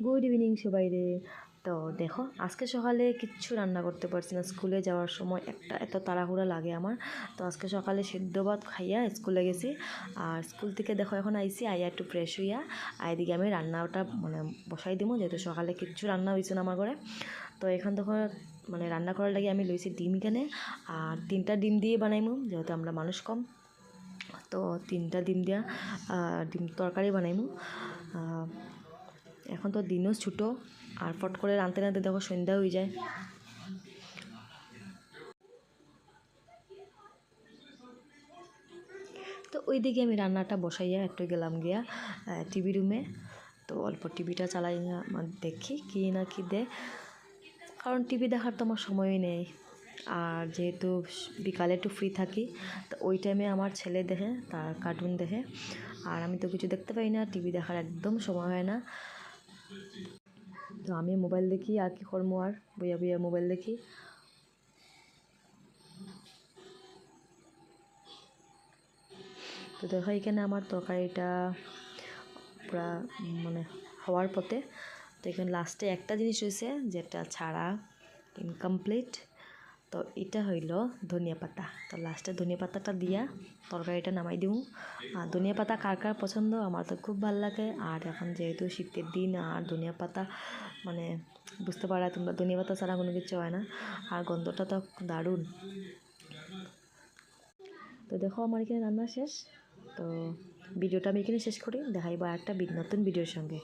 Good evening সবাইরে। তো দেখো আজকে সকালে কিচ্ছু রান্না করতে পারছি না, স্কুলে যাওয়ার সময় এত তাড়াহুড়া লাগে আমার। তো আজকে সকালে সিদ্ধ ভাত খাইয়া স্কুলে গেছি, আর স্কুল থেকে দেখো এখন আইসি আইয়া একটু ফ্রেশ হইয়া এদিকে আমি রান্নাটা বসাই দিব, যেহেতু সকালে কিচ্ছু রান্না হয়েছে না আমার ঘরে। তো এখান থেকে রান্না করার লাগে আমি লইছি ডিম এখানে, আর 3টা ডিম দিয়ে বানাইমু, যেহেতু আমরা মানুষ কম। তো 3টা ডিম দিয়া ডিম তরকারি বানাইমু। এখন তো দিনও ছুটো, আর ফট করে রাঁধতে রাঁধতে দেখো সন্ধ্যা হয়ে যায়। তো ওই দিকে আমি রান্নাটা বসাইয়া একটু গেলাম গিয়া টিভি রুমে। তো অল্প টিভিটা চালাই দেখি কি না কি দে, কারণ টিভি দেখার তো আমার সময়ই নেই। আর যেহেতু বিকালে একটু ফ্রি থাকি, তো ওই টাইমে আমার ছেলে দেখে, তার কার্টুন দেখে, আর আমি তো কিছু দেখতে পাই না, টিভি দেখার একদম সময় হয় না। তো আমি মোবাইল দেখি, আর কি করবো, আর বইয়া বইয়া মোবাইল দেখি। তো দেখো এখানে আমার তরকারিটা পুরা হওয়ার পথে। তো এখানে লাস্টে একটা জিনিস হয়েছে যেটা ছাড়া ইনকমপ্লিট, তো এটা হইল ধনিয়া পাতা। তো লাস্টে ধনিয়া পাতাটা দিয়া তরকারিটা নামাই দিব। আর ধনিয়া পাতা কার কার পছন্দ, আমার তো খুব ভালো লাগে। আর এখন যেহেতু শীতের দিন, আর ধনিয়া পাতা বুঝতে পারা তোমরা, ধনিয়া পাতা ছাড়া কোনো কিছু হয় না, আর গন্ধটা তো দারুণ। তো দেখো আমার এখানে রান্না শেষ। তো ভিডিওটা আমি এখানে শেষ করি, দেখাইবো একটা নতুন ভিডিওর সঙ্গে।